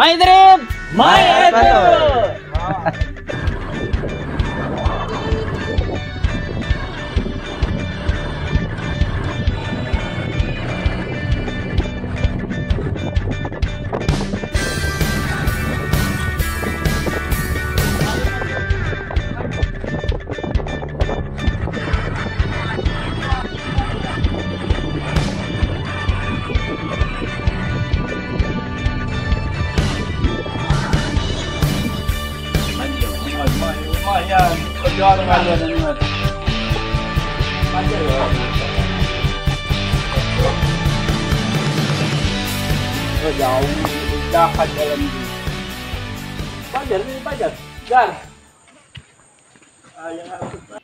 My dream, my adventure. Lumayan, perjuangan kalian ini. Manja ya. Oh, jauh, jahat jalan ini. Pajar ini pajar, gar. Yang harus.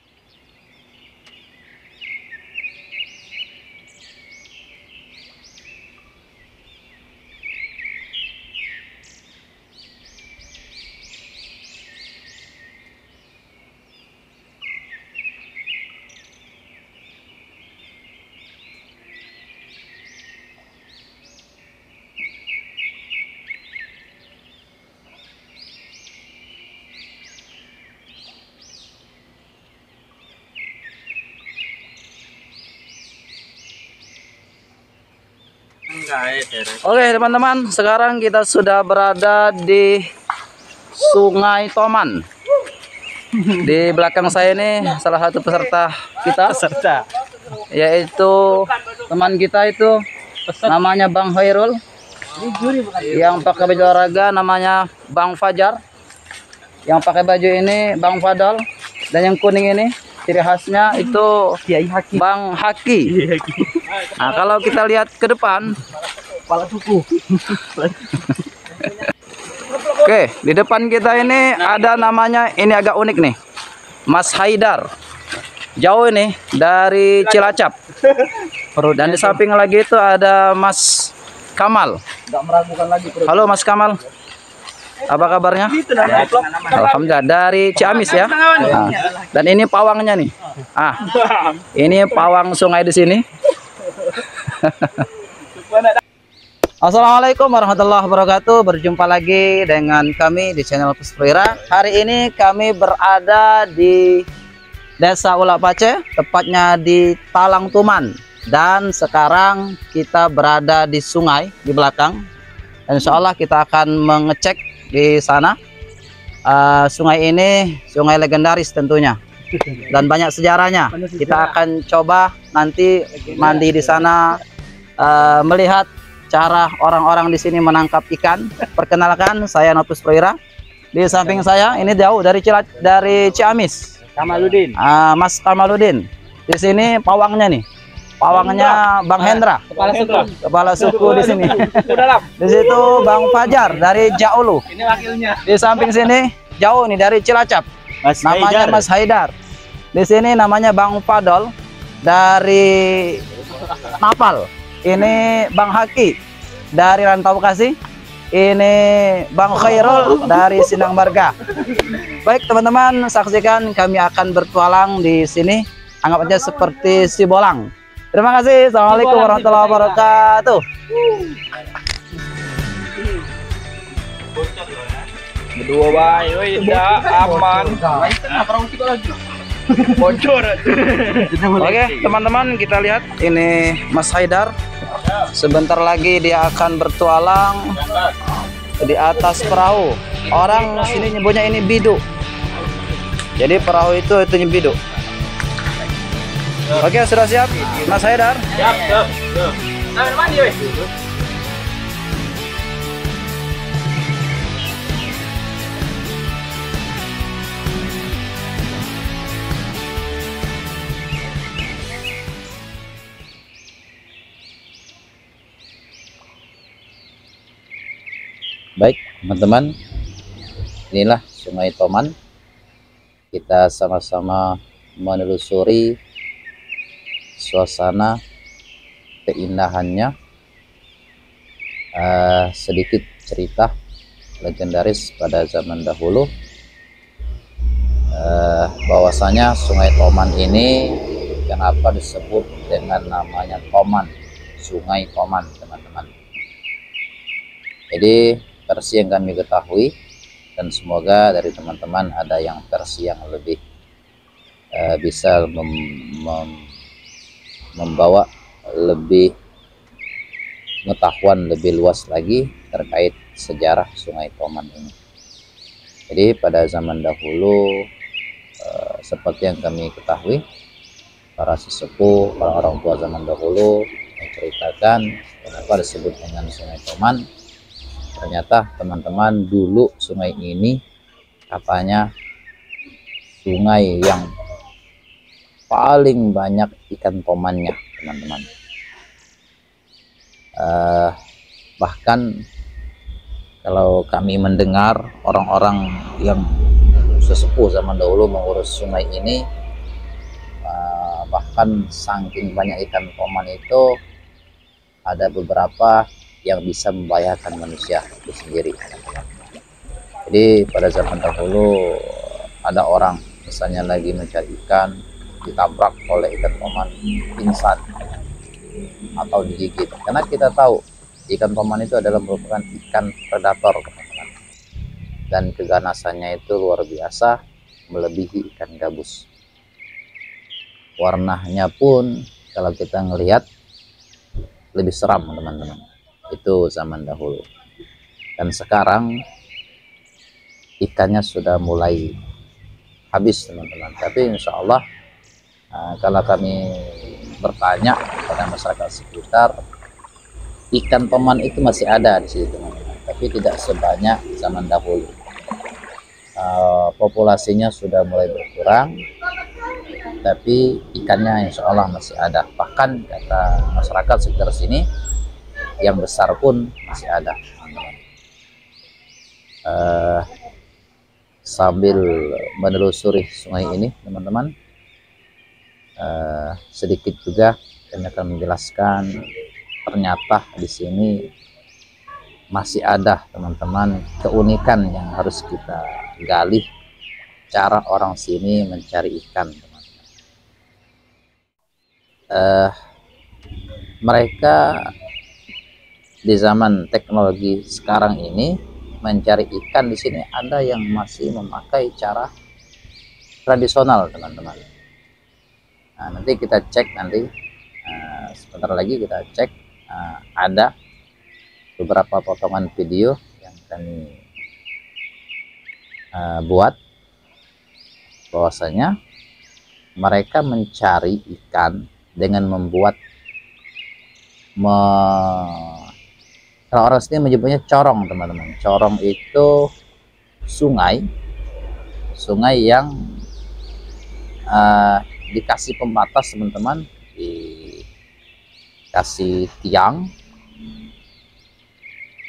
Oke teman-teman, sekarang kita sudah berada di Sungai Toman. Di belakang saya ini salah satu peserta kita, yaitu teman kita itu namanya Bang Khairul. Yang pakai baju olahraga namanya Bang Fajar. Yang pakai baju ini Bang Fadal. Dan yang kuning ini ciri khasnya itu Bang Haki. Nah, kalau kita lihat ke depan, Kepala suku. oke, di depan kita ini ada namanya, ini agak unik nih, Mas Haidar. Jauh ini dari Cilacap. Dan di samping lagi itu ada Mas Kamal. Enggak meragukan lagi. Halo Mas Kamal. Apa kabarnya? Alhamdulillah, dari Ciamis ya. Nah, dan ini pawangnya nih. Ini pawang sungai di sini. Assalamualaikum warahmatullahi wabarakatuh. Berjumpa lagi dengan kami di channel Pusprira. Hari ini kami berada di Desa Ulak Pace, tepatnya di Talang Tuman. Dan sekarang kita berada di sungai di belakang. Dan insya Allah kita akan mengecek di sana. Sungai ini sungai legendaris tentunya, dan banyak sejarahnya. Kita akan coba nanti mandi di sana, melihat cara orang-orang di sini menangkap ikan. Perkenalkan, saya Nopus Proira. Di samping saya ini jauh dari Ciamis, Kamaludin. Mas Kamaludin. Di sini pawangnya nih. Pawangnya Bang Hendra, kepala suku di sini. Di situ Bang Fajar dari Jaulu. Ini wakilnya. Di samping sini jauh nih dari Cilacap, namanya Mas Haidar. Di sini namanya Bang Fadol dari Napal. Ini Bang Haki dari Rantau Bekasi. Ini Bang Khairul dari Sindang Marga. Baik teman-teman, saksikan kami akan bertualang di sini. Anggap aja seperti Sibolang. Terima kasih. Assalamualaikum warahmatullahi wabarakatuh. Berdua baik, tidak aman. Bocor. Oke, teman-teman, kita lihat ini Mas Haidar. Sebentar lagi dia akan bertualang di atas perahu. Orang sini nyebutnya ini bidu. Jadi perahu itu bidu. Oke, sudah siap Mas Haidar? Siap. Nah, mandi weh. Baik, teman-teman. Inilah Sungai Toman. Kita sama-sama menelusuri suasana keindahannya. Sedikit cerita legendaris pada zaman dahulu, bahwasanya Sungai Toman ini kenapa disebut dengan namanya Toman, Sungai Toman, teman-teman. Jadi versi yang kami ketahui, dan semoga dari teman-teman ada yang versi yang lebih bisa membawa lebih pengetahuan lebih luas lagi terkait sejarah Sungai Toman ini. Jadi pada zaman dahulu seperti yang kami ketahui, para sesepuh, para orang tua zaman dahulu menceritakan kenapa disebut dengan Sungai Toman. Ternyata teman-teman, dulu sungai ini katanya sungai yang paling banyak ikan tomannya, teman-teman. Bahkan kalau kami mendengar orang-orang yang sesepuh zaman dahulu mengurus sungai ini, bahkan saking banyak ikan toman itu ada beberapa yang bisa membahayakan manusia itu sendiri. Jadi pada zaman dahulu ada orang misalnya lagi mencari ikan, ditabrak oleh ikan toman, pingsan atau digigit. Karena kita tahu ikan toman itu adalah merupakan ikan predator, teman-teman, dan keganasannya itu luar biasa, melebihi ikan gabus. Warnanya pun kalau kita ngelihat lebih seram, teman-teman. Itu zaman dahulu. Dan sekarang ikannya sudah mulai habis, teman-teman. Tapi insya Allah kalau kami bertanya pada masyarakat sekitar, ikan toman itu masih ada di situ, teman-teman, tapi tidak sebanyak zaman dahulu. Populasinya sudah mulai berkurang, tapi ikannya insya Allah masih ada. Bahkan kata masyarakat sekitar sini, yang besar pun masih ada, teman-teman. Sambil menelusuri sungai ini, teman-teman, sedikit juga kami akan menjelaskan, ternyata di sini masih ada, teman-teman, keunikan yang harus kita gali, cara orang sini mencari ikan, teman-teman. Mereka di zaman teknologi sekarang ini mencari ikan di sini ada yang masih memakai cara tradisional, teman-teman. Nah, nanti kita cek, sebentar lagi kita cek, ada beberapa potongan video yang kami buat, bahwasanya mereka mencari ikan dengan membuat kalau orang sini menyebutnya corong, teman-teman. Corong itu sungai yang dikasih pembatas, teman-teman, dikasih tiang,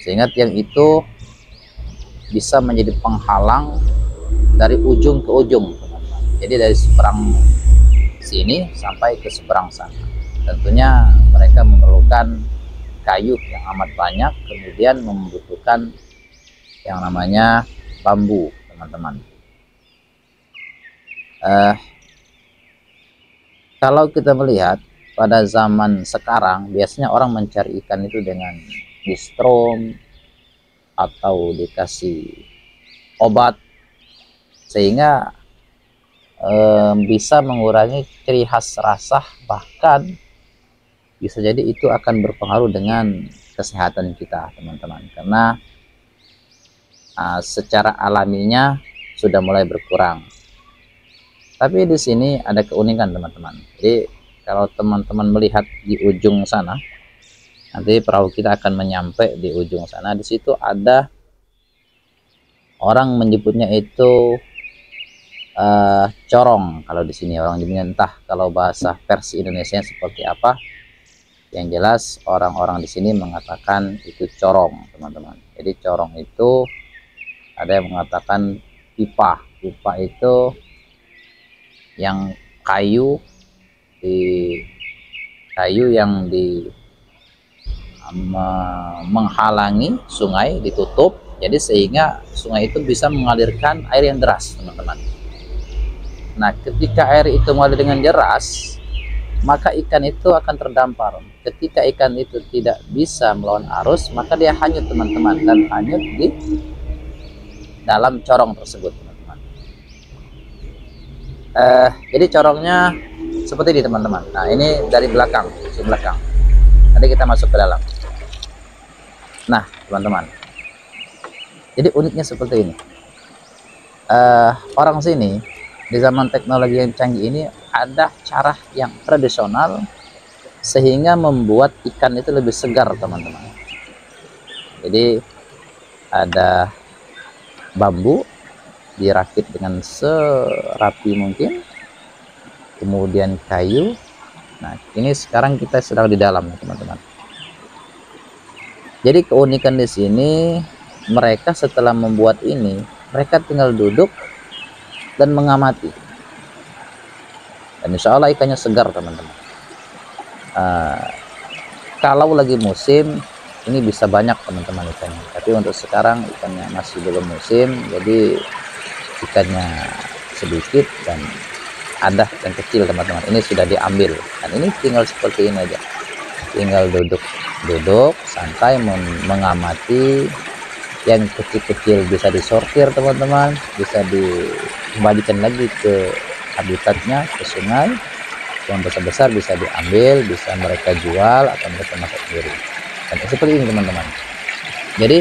sehingga tiang itu bisa menjadi penghalang dari ujung ke ujung, teman-teman. Jadi dari seberang sini sampai ke seberang sana. Tentunya mereka memerlukan kayu yang amat banyak, kemudian membutuhkan yang namanya bambu, teman-teman. Kalau kita melihat pada zaman sekarang, biasanya orang mencari ikan itu dengan distrom atau dikasih obat, sehingga bisa mengurangi ciri khas rasa, bahkan bisa jadi itu akan berpengaruh dengan kesehatan kita, teman-teman, karena secara alaminya sudah mulai berkurang. Tapi di sini ada keunikan, teman-teman. Jadi kalau teman-teman melihat di ujung sana, nanti perahu kita akan menyampai di ujung sana. Di situ ada, orang menyebutnya itu corong. Kalau di sini orang menyebutnya, entah kalau bahasa versi Indonesia seperti apa. Yang jelas orang-orang di sini mengatakan itu corong, teman-teman. Jadi corong itu ada yang mengatakan pipa. Pipa itu yang kayu yang menghalangi sungai, ditutup, jadi sehingga sungai itu bisa mengalirkan air yang deras, teman-teman. Nah, ketika air itu mengalir dengan deras, maka ikan itu akan terdampar. Ketika ikan itu tidak bisa melawan arus, maka dia hanyut teman-teman, dan hanyut di dalam corong tersebut teman-teman. Jadi corongnya seperti ini teman-teman. Nah, ini dari belakang, sisi belakang. Nanti kita masuk ke dalam. Nah teman-teman, jadi uniknya seperti ini. Orang sini di zaman teknologi yang canggih ini ada cara yang tradisional sehingga membuat ikan itu lebih segar teman-teman. Jadi ada bambu dirakit dengan serapi mungkin, kemudian kayu. Nah, ini sekarang kita sedang di dalam teman-teman. Jadi keunikan di sini, mereka setelah membuat ini, mereka tinggal duduk dan mengamati. Dan insya Allah ikannya segar teman-teman. Kalau lagi musim, ini bisa banyak teman-teman ikannya. Tapi untuk sekarang ikannya masih belum musim, jadi ikannya sedikit dan ada yang kecil teman-teman. Ini sudah diambil, dan ini tinggal seperti ini aja. Tinggal duduk santai mengamati. Yang kecil-kecil bisa disortir teman-teman, bisa dikembalikan lagi ke habitatnya, ke sungai. Yang besar-besar bisa diambil, bisa mereka jual atau mereka masak sendiri. Dan seperti ini teman-teman. Jadi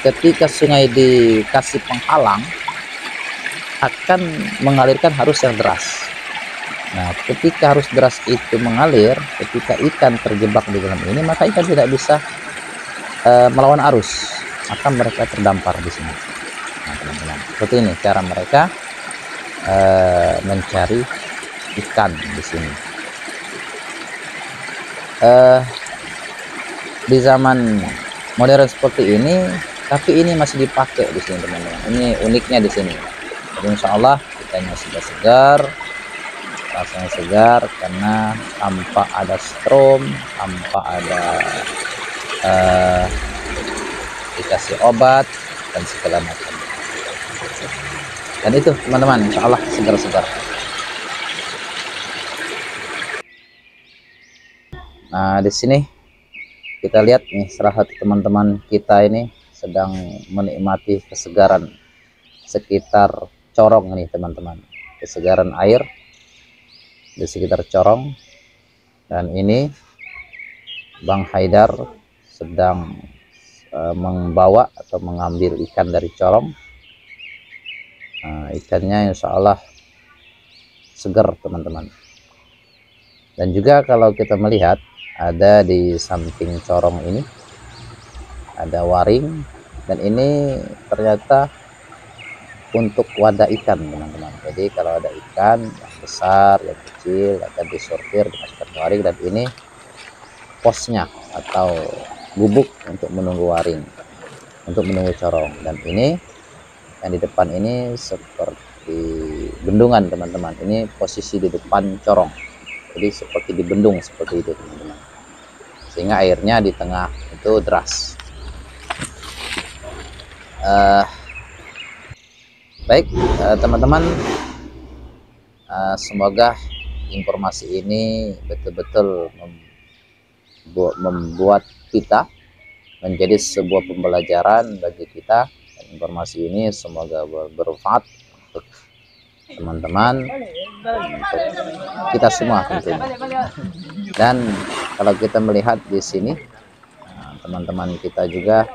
ketika sungai dikasih penghalang, akan mengalirkan arus yang deras. Nah, ketika arus deras itu mengalir, ketika ikan terjebak di dalam ini, maka ikan tidak bisa melawan arus, akan mereka terdampar di sini. Nah, teman-teman, seperti ini cara mereka mencari ikan di sini. Di zaman modern seperti ini, tapi ini masih dipakai di sini teman-teman. Ini uniknya di sini. Jadi insya Allah ikannya sudah segar, rasanya segar karena tanpa ada strom, tanpa ada dikasih obat dan segala macam. Dan itu teman-teman, insya Allah segar-segar. Nah, di sini kita lihat nih, salah satu teman-teman kita ini sedang menikmati kesegaran sekitar corong nih teman-teman, kesegaran air di sekitar corong. Dan ini Bang Haidar sedang membawa atau mengambil ikan dari corong. Nah, ikannya insya Allah segar teman-teman. Dan juga kalau kita melihat, ada di samping corong ini ada waring, dan ini ternyata untuk wadah ikan teman-teman. Jadi kalau ada ikan yang besar, yang kecil akan disortir, dimasukkan ke waring, dan ini posnya atau gubuk untuk menunggu waring, untuk menunggu corong. Dan ini yang di depan ini seperti bendungan teman-teman. Ini posisi di depan corong, jadi seperti di bendung seperti itu teman-teman, sehingga airnya di tengah itu deras. Baik teman-teman, semoga informasi ini betul-betul membuat kita menjadi sebuah pembelajaran bagi kita. Dan informasi ini semoga bermanfaat untuk teman-teman, untuk kita semua tentunya. Dan kalau kita melihat di sini, teman-teman kita juga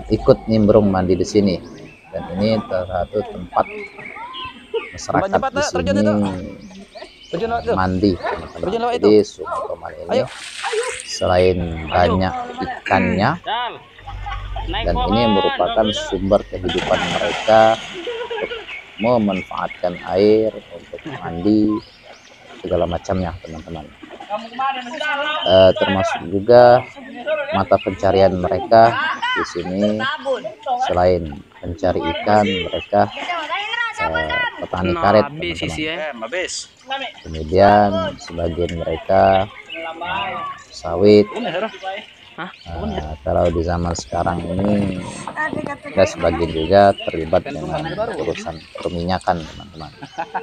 ikut nimbrung mandi di sini. Dan ini satu tempat masyarakat di sini mandi teman-teman. Jadi Sungai Toman ini selain banyak ikannya, dan ini merupakan sumber kehidupan mereka untuk memanfaatkan air untuk mandi segala macamnya teman-teman. Termasuk juga mata pencarian mereka di sini. Selain mencari ikan, mereka petani karet teman-teman. Kemudian sebagian mereka sawit. Kalau di zaman sekarang ini ada sebagian juga terlibat dengan urusan perminyakan teman-teman.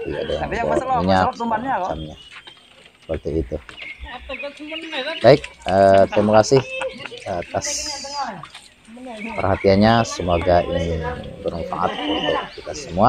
Jadi ada yang minyak macamnya. seperti itu. Baik, terima kasih atas perhatiannya, semoga ini bermanfaat untuk kita semua.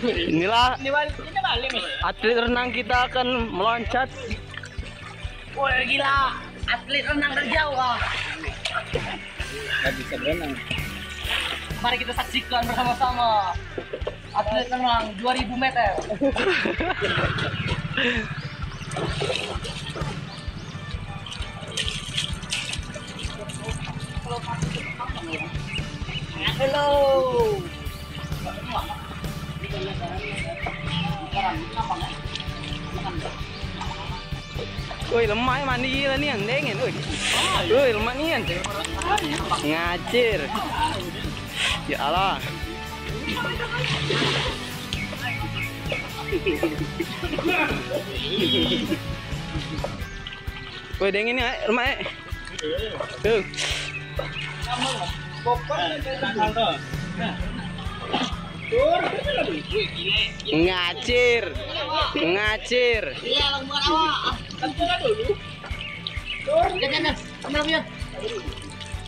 Inilah atlet renang kita akan meloncat. Woi gila, atlet renang terjauh ah. Nggak bisa berenang. Mari kita saksikan bersama-sama atlet renang 2000 meter. Hello. Woi lemah mandi gila nih andengin, woi lemah nih ngacir. Ya Allah. Woi dengin nih lemah. Tuh. Ngacir.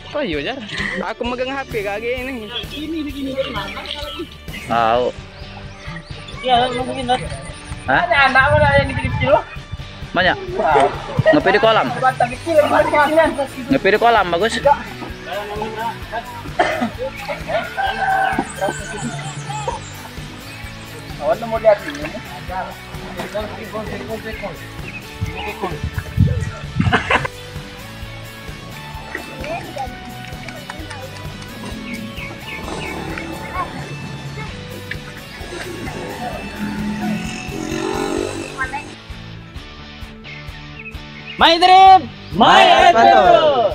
Oh iya Jar, aku megang HP kagak ini. Tahu. Iya, mungkin lah. Hah? Ada anak mana yang kecil-kecil loh? Banyak. Ngopi di kolam. Bata kecil, kecilan. Ngopi di kolam bagus. Kawan mau lihat ini. My dream, my adventure.